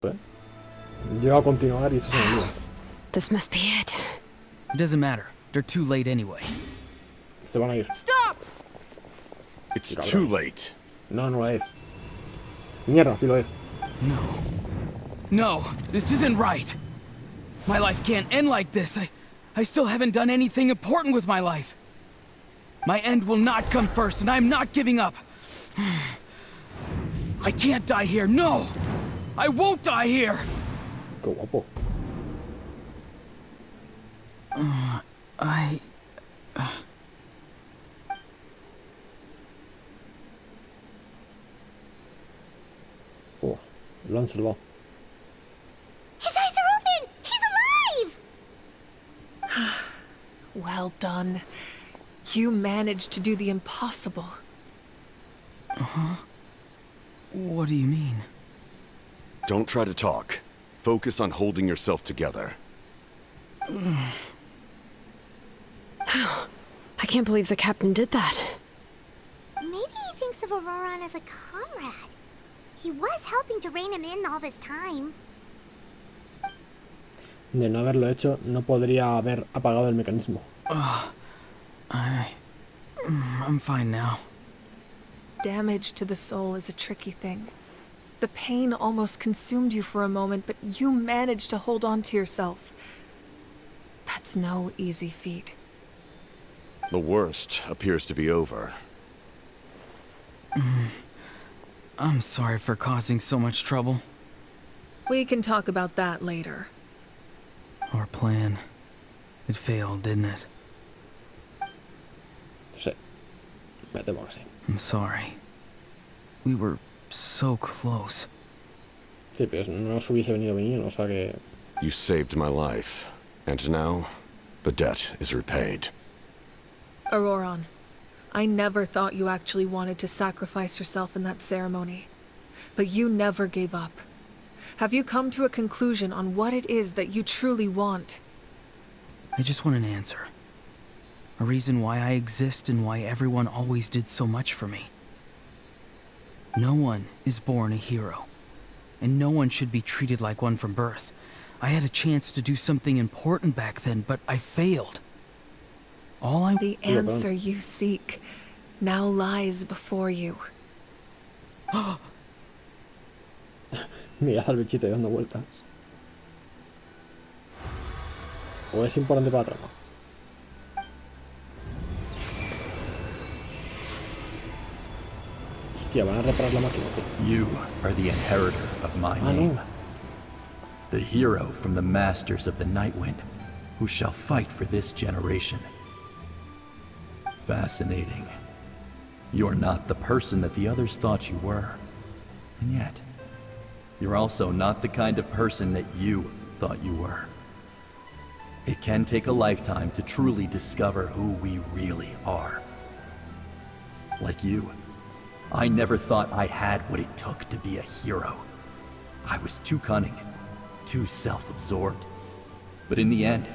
¿eh? Llego a continuar y eso se me olvida. This must be it. It doesn't matter. They're too late anyway. Se van a ir. Stop! It's too late. No, no lo es. Mierda, sí lo es. No. No, this isn't right. My life can't end like this. I still haven't done anything important with my life. My end will not come first, and I'm not giving up. I can't die here, no! I won't die here! Qué guapo. Oh, lo han salvado. His eyes are open! He's alive! Well done. You managed to do the impossible. What do you mean? Don't try to talk. Focus on holding yourself together. I can't believe the captain did that. Maybe he thinks of Auroran as a comrade. He was helping to rein him in all this time. De no haberlo hecho, no podría haber apagado el mecanismo. I'm fine now. Damage to the soul is a tricky thing. The pain almost consumed you for a moment, but you managed to hold on to yourself. That's no easy feat. The worst appears to be over. I'm sorry for causing so much trouble. We can talk about that later. Our plan. It failed, didn't it? Sí. Me temo que sí. I'm sorry. We were so close. Sí, pero no os hubiese venido bien, o sea que... You saved my life, and now the debt is repaid. Auroran, I never thought you actually wanted to sacrifice yourself in that ceremony. But you never gave up. Have you come to a conclusion on what it is that you truly want? I just want an answer. A reason why I exist and why everyone always did so much for me. No one is born a hero. And no one should be treated like one from birth. I had a chance to do something important back then, but I failed. The answer you seek now lies before you. Mirad al bichito ahí dando vueltas. ¿O es importante para la trama? Hostia, van a reparar la máquina, tío. You are the inheritor of my name. No. The hero from the masters of the Nightwind, who shall fight for this generation. Fascinating. You're not the person that the others thought you were. And yet, you're also not the kind of person that you thought you were. It can take a lifetime to truly discover who we really are. Like you, I never thought I had what it took to be a hero. I was too cunning, too self-absorbed. But in the end,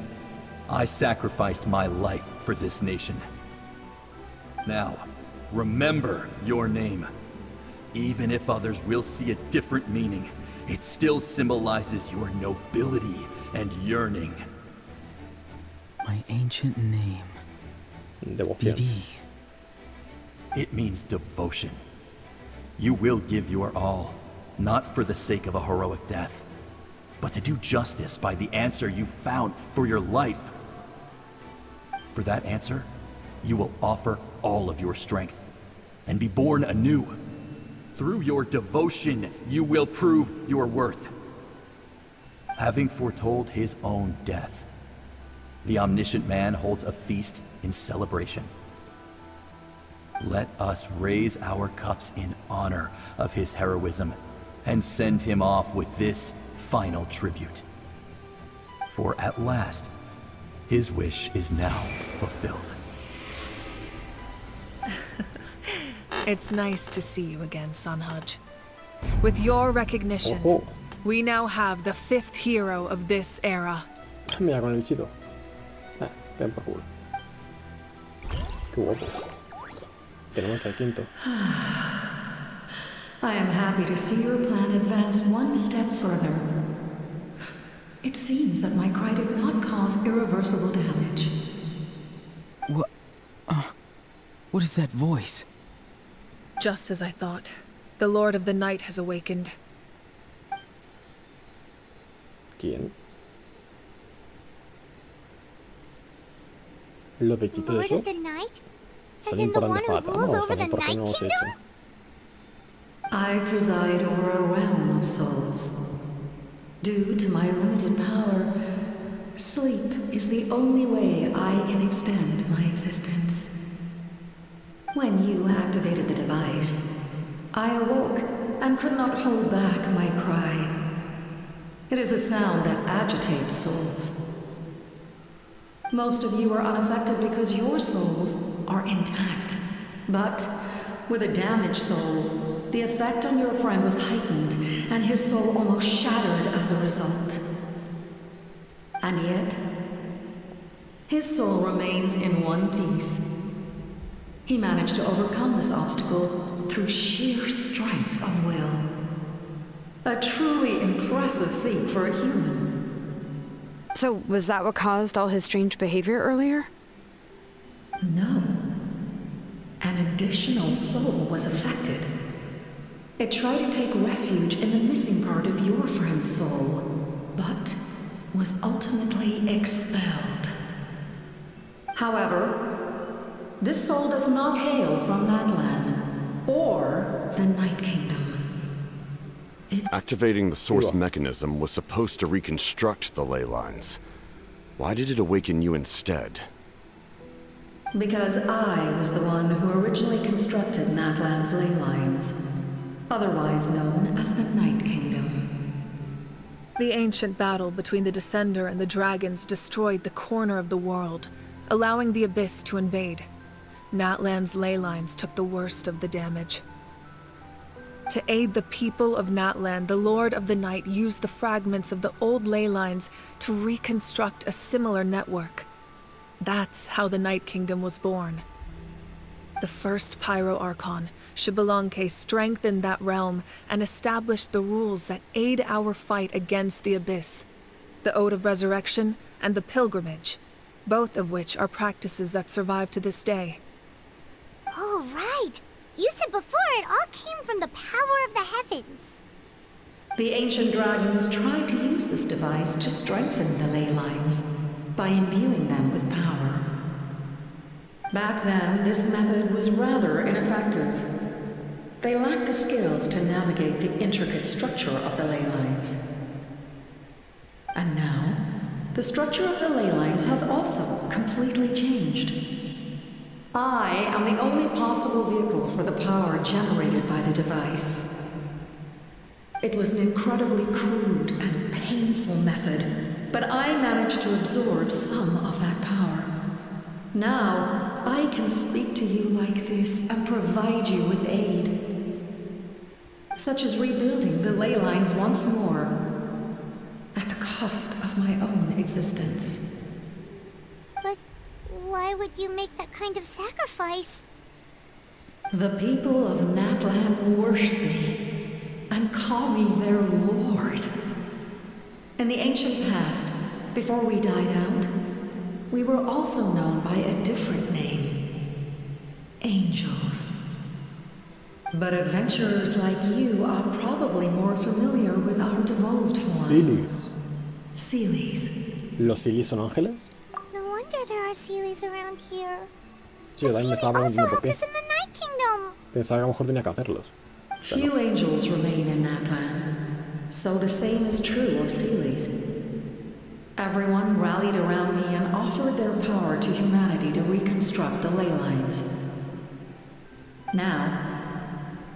I sacrificed my life for this nation. Now, remember your name. Even if others will see a different meaning, it still symbolizes your nobility and yearning. My ancient name. Devoción. BD. It means devotion. You will give your all, not for the sake of a heroic death, but to do justice by the answer you found for your life. For that answer, you will offer all of your strength and be born anew. Through your devotion, you will prove your worth. Having foretold his own death, the omniscient man holds a feast in celebration. Let us raise our cups in honor of his heroism and send him off with this final tribute. For at last, his wish is now fulfilled. It's nice to see you again, Sunhudge. With your recognition, Ojo. we now have the 5th hero of this era. Mira con el bichito. Ven por culo. Qué guapo. Tenemos el quinto. I am happy to see your plan advance one step further. It seems that my cry did not cause irreversible damage. What is that voice? Just as I thought. The Lord of the Night has awakened. ¿Quién? Lo de quito de Lord eso. of the Night? Tan As in the one importante who para la trama, rules o over sea, the ¿por qué Night no lo has hecho? Kingdom? I preside over a realm of souls. Due to my limited power, sleep is the only way I can extend my existence. When you activated the device, I awoke and could not hold back my cry. It is a sound that agitates souls. Most of you are unaffected because your souls are intact. But with a damaged soul, the effect on your friend was heightened, and his soul almost shattered as a result. And yet, his soul remains in one piece. He managed to overcome this obstacle through sheer strength of will. A truly impressive feat for a human. So, was that what caused all his strange behavior earlier? No. An additional soul was affected. It tried to take refuge in the missing part of your friend's soul, but was ultimately expelled. However, this soul does not hail from Natlan or the Night Kingdom. Activating the source mechanism was supposed to reconstruct the ley lines. Why did it awaken you instead? Because I was the one who originally constructed Natlan's ley lines, otherwise known as the Night Kingdom. The ancient battle between the Descender and the dragons destroyed the corner of the world, allowing the Abyss to invade. Natlan's ley lines took the worst of the damage. To aid the people of Natlan, the Lord of the Night used the fragments of the old ley lines to reconstruct a similar network. That's how the Night Kingdom was born. The first Pyro Archon, Xbalanque, strengthened that realm and established the rules that aid our fight against the Abyss. The Ode of Resurrection and the Pilgrimage, both of which are practices that survive to this day. Oh, right! You said before it all came from the power of the heavens. The ancient dragons tried to use this device to strengthen the ley lines by imbuing them with power. Back then, this method was rather ineffective. They lacked the skills to navigate the intricate structure of the ley lines. And now, the structure of the ley lines has also completely changed. I am the only possible vehicle for the power generated by the device. It was an incredibly crude and painful method, but I managed to absorb some of that power. Now, I can speak to you like this and provide you with aid, such as rebuilding the ley lines once more, at the cost of my own existence. But why would you make that kind of sacrifice? The people of Natlan worship me and call me their lord. In the ancient past, before we died out, we were also known by a different name. Angels. But adventurers like you are probably more familiar with our devolved form. Silis. Silis. ¿Los Silis son ángeles? No wonder there are Seelies around here. Sí, yo también me estaba also preguntando por helped qué. us in the Night Kingdom. Pensaba que a lo mejor tenía que hacerlos. Few angels remain in Natlan, so the same is true of Seelies. Everyone rallied around me and offered their power to humanity to reconstruct the ley lines. Now,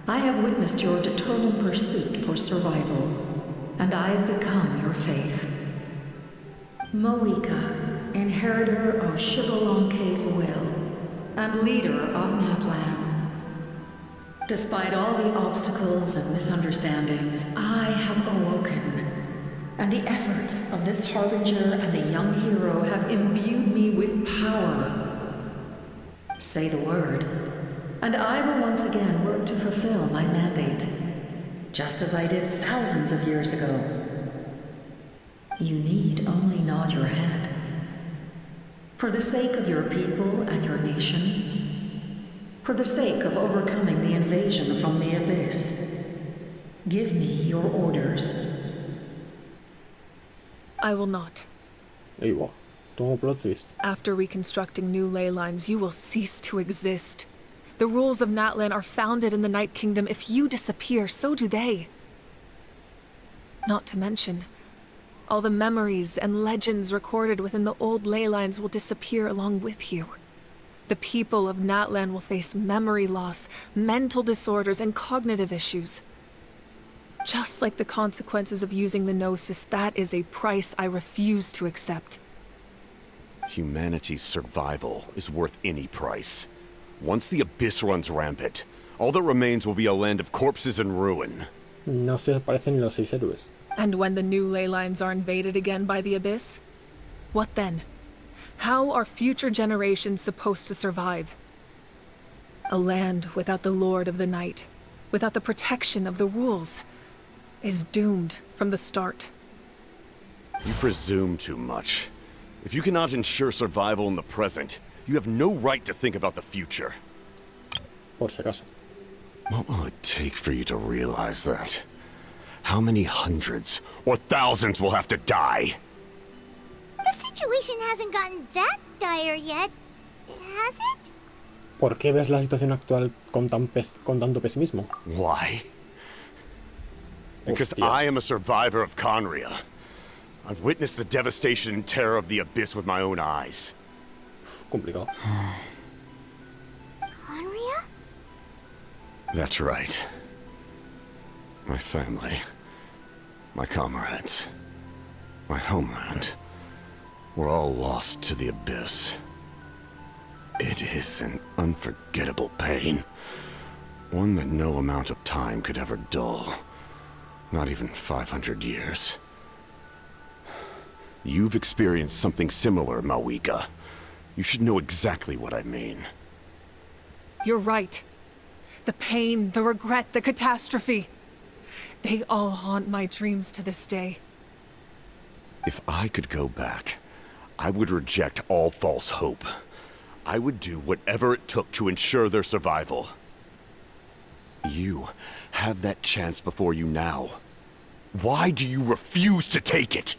I have witnessed your determined pursuit for survival, and I have become your faith. Moika, inheritor of Xbalanque's will, and leader of Natlan. Despite all the obstacles and misunderstandings, I have awoken, and the efforts of this harbinger and the young hero have imbued me with power. Say the word, and I will once again work to fulfill my mandate. just as I did thousands of years ago. You need only nod your head. For the sake of your people and your nation, for the sake of overcoming the invasion from the Abyss, give me your orders. I will not. Y wow, tengo plot twist. After reconstructing new ley lines, you will cease to exist. The rules of Natlan are founded in the Night Kingdom. If you disappear, so do they. Not to mention, all the memories and legends recorded within the old ley lines will disappear along with you. The people of Natlan will face memory loss, mental disorders, and cognitive issues. Just like the consequences of using the Gnosis, that is a price I refuse to accept. Humanity's survival is worth any price. Once the Abyss runs rampant, all that remains will be a land of corpses and ruin. No se aparecen ni los 6 héroes. And when the new ley lines are invaded again by the Abyss? What then? How are future generations supposed to survive? A land without the Lord of the Night, without the protection of the rules, is doomed from the start. You presume too much. If you cannot ensure survival in the present, you have no right to think about the future. Por si acaso. What will it take for you to realize that? How many hundreds or thousands will have to die? The situation hasn't gotten that dire yet, has it? ¿Por qué ves la situación actual con tanto pesimismo? Why? Because Hostia. I am a survivor of Khaenri'ah. I've witnessed the devastation and terror of the Abyss with my own eyes. Complicado. Khaenri'ah? That's right. My family, my comrades, my homeland, were all lost to the Abyss. It is an unforgettable pain. One that no amount of time could ever dull. Not even 500 years. You've experienced something similar, Mawika. You should know exactly what I mean. You're right. The pain, the regret, the catastrophe. They all haunt my dreams to this day. If I could go back, I would reject all false hope. I would do whatever it took to ensure their survival. You have that chance before you now. Why do you refuse to take it?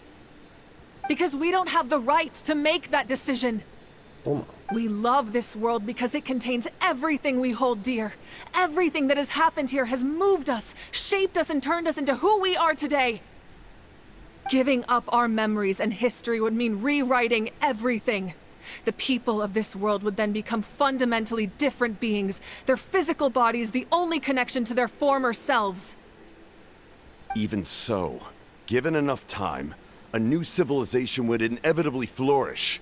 Because we don't have the right to make that decision. Toma. We love this world because it contains everything we hold dear. Everything that has happened here has moved us, shaped us, and turned us into who we are today. Giving up our memories and history would mean rewriting everything. The people of this world would then become fundamentally different beings, their physical bodies the only connection to their former selves. Even so, given enough time, a new civilization would inevitably flourish.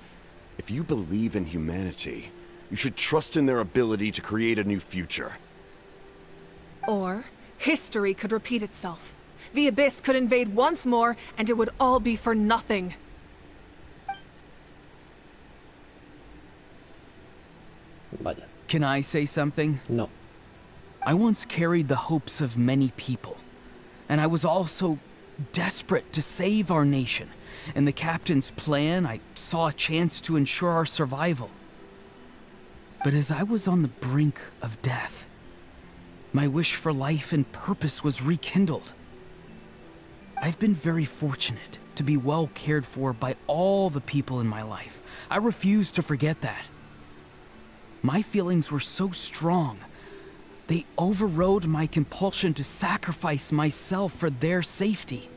If you believe in humanity, you should trust in their ability to create a new future. Or, history could repeat itself. The Abyss could invade once more, and it would all be for nothing. Vaya. Can I say something? No. I once carried the hopes of many people, and I was also desperate to save our nation. In the captain's plan, I saw a chance to ensure our survival. But as I was on the brink of death, my wish for life and purpose was rekindled. I've been very fortunate to be well cared for by all the people in my life. I refuse to forget that. My feelings were so strong, they overrode my compulsion to sacrifice myself for their safety.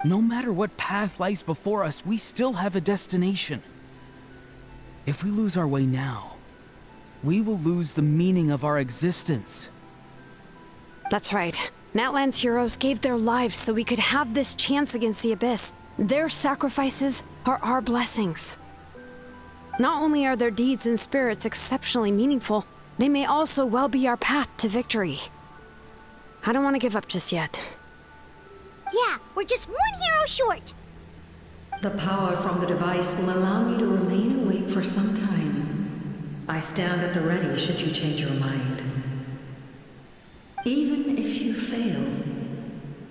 No matter what path lies before us, we still have a destination. If we lose our way now, we will lose the meaning of our existence. That's right. Natlan's heroes gave their lives so we could have this chance against the Abyss. Their sacrifices are our blessings. Not only are their deeds and spirits exceptionally meaningful, they may also well be our path to victory. I don't want to give up just yet. Yeah, we're just one hero short. The power from the device will allow me to remain awake for some time. I stand at the ready should you change your mind. Even if you fail,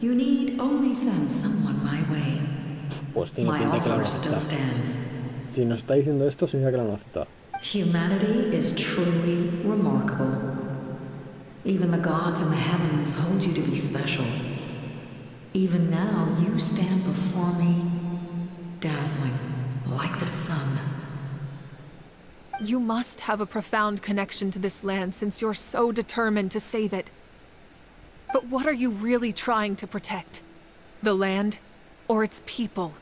you need only send someone my way. Pues tiene My pinta que la van a offer still aceptar. stands. Si nos está diciendo esto, significa que la van a aceptar. Humanity is truly remarkable. Even the gods in the heavens hold you to be special. Even now, you stand before me, dazzling, like the sun. You must have a profound connection to this land since you're so determined to save it. But what are you really trying to protect? The land or its people?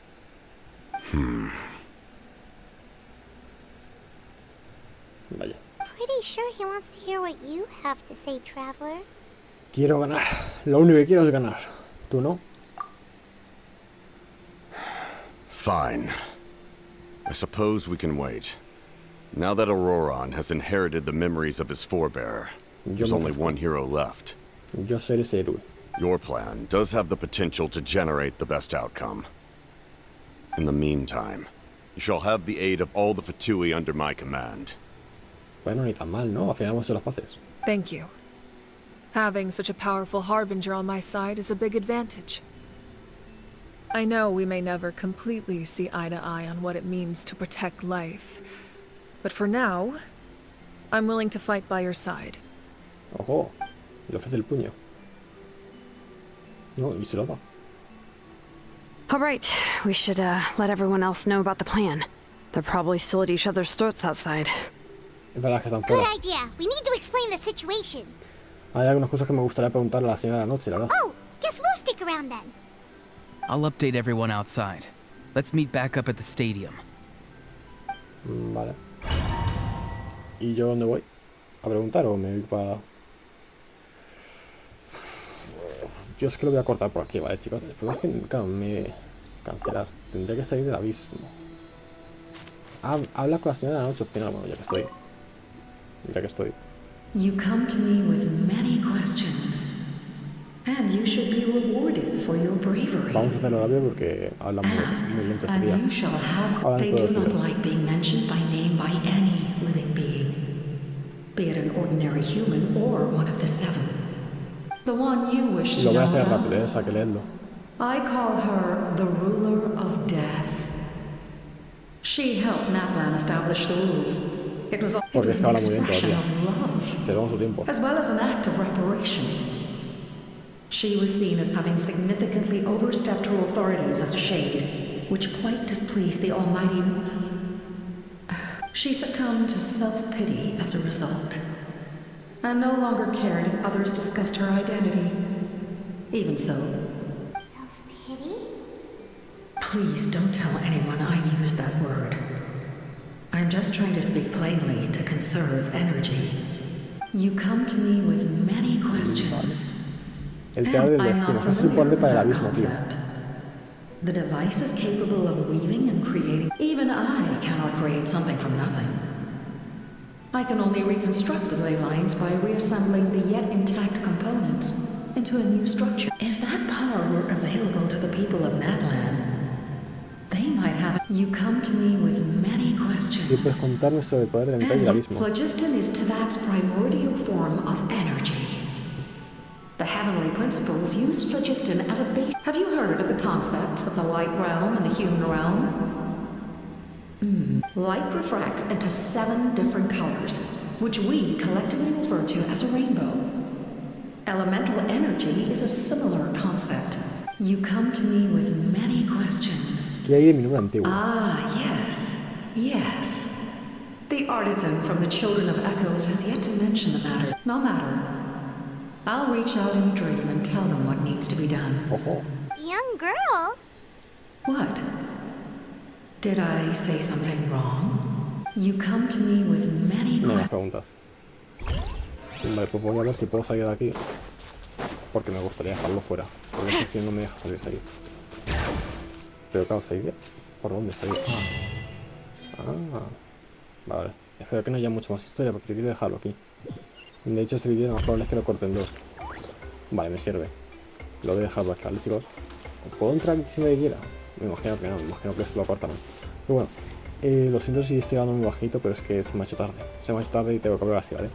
Vaya. Pretty sure he wants to hear what you have to say, traveler. Quiero ganar. Lo único que quiero es ganar. ¿Tú no? Fine. I suppose we can wait. Now that Auroran has inherited the memories of his forebearer, there's only one hero left. Yo seré ese héroe. Your plan does have the potential to generate the best outcome. In the meantime, you shall have the aid of all the Fatui under my command. Bueno, ni tan mal, ¿no? Al final hemos hecho las paces. Thank you. Having such a powerful harbinger on my side is a big advantage. I know we may never completely see eye to eye on what it means to protect life, but for now, I'm willing to fight by your side. Ojo, le ofrece el puño. No, y se lo da. All right, we should let everyone else know about the plan. They're probably still at each other's throats outside. Es verdad que están Good fuera. idea. We need to explain the situation. Hay algunas cosas que me gustaría preguntarle a la señora de la noche, la verdad. Oh, guess we'll stick around then. I'll update everyone outside. Let's meet back up at the stadium. Vale. ¿Y yo dónde voy? ¿A preguntar o me voy para...? Yo es que lo voy a cortar por aquí, ¿vale, chicos? El problema es que, claro, me... Cancelar. Tendría que salir del abismo. Habla con la señora de la noche al final, bueno, ya que estoy. Ya que estoy. You come to me with many questions, and you should be rewarded for your bravery. Vamos a hacerlo rápido porque habla Ask, muy lento este and día. you shall have. Hablan They todos do not ellos. like being mentioned by name by any living being, be it an ordinary human or one of the seven. The one you wish to Lo voy a know hacer about, rápido, esa que leerlo. I call her the ruler of death. She helped Natlan establish the rules. It was Porque es que an habla muy lento expression todavía. of love, Se toma su tiempo. as well as an act of reparation. She was seen as having significantly overstepped her authorities as a shade, which quite displeased the Almighty. She succumbed to self-pity as a result, and no longer cared if others discussed her identity. Even so, Self-pity? please don't tell anyone I used that word. I'm just trying to speak plainly to conserve energy. You come to me with many questions. El teatro del I'm destino. not Es familiar importante with para el that abismo, tío. concept. The device is capable of weaving and creating. Even I cannot create something from nothing. I can only reconstruct the ley lines by reassembling the yet intact components into a new structure. If that power were available to the people of Natlan, they might have it. You come to me with many Y puedes questions. contarme sobre el poder de la mitad y el And abismo. phlogiston is Tavat's primordial form of energy. The heavenly principles used phlogiston as a base. Have you heard of the concepts of the light realm and the human realm? Light refracts into 7 different colors, which we collectively refer to as a rainbow. Elemental energy is a similar concept. You come to me with many questions. ¿Qué hay de mi número antiguo? Ah, yes, yes. The artisan from the Children of Echoes has yet to mention the matter. No matter. I'll reach out in a dream and tell them what needs to be done. Ojo. Young girl? What? Did I say something wrong? You come to me with many No más questions. preguntas. Vale, pues voy a ver si puedo salir de aquí. Porque me gustaría dejarlo fuera. Porque es que si no me deja salir. Pero claro, ¿salir? ¿Por dónde salir? Ah. Vale. Espero que no haya mucha más historia porque yo quiero dejarlo aquí. De hecho, este vídeo lo más probable es que lo corte en 2. Vale, me sirve. Lo voy a dejar aquí, ¿vale, chicos? ¿Puedo entrar aquí si me quiera? Me imagino que no, me imagino que esto lo cortarán. Pero bueno, lo siento si estoy hablando muy bajito, pero es que se me ha hecho tarde. Se me ha hecho tarde y tengo que hablar así, ¿vale?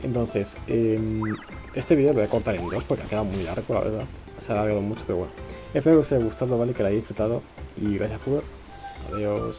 Entonces, este vídeo lo voy a cortar en dos porque ha quedado muy largo, la verdad. Se ha alargado mucho, pero bueno. Espero que os haya gustado, ¿vale? Que lo hayáis disfrutado. Y gracias por ver. Adiós.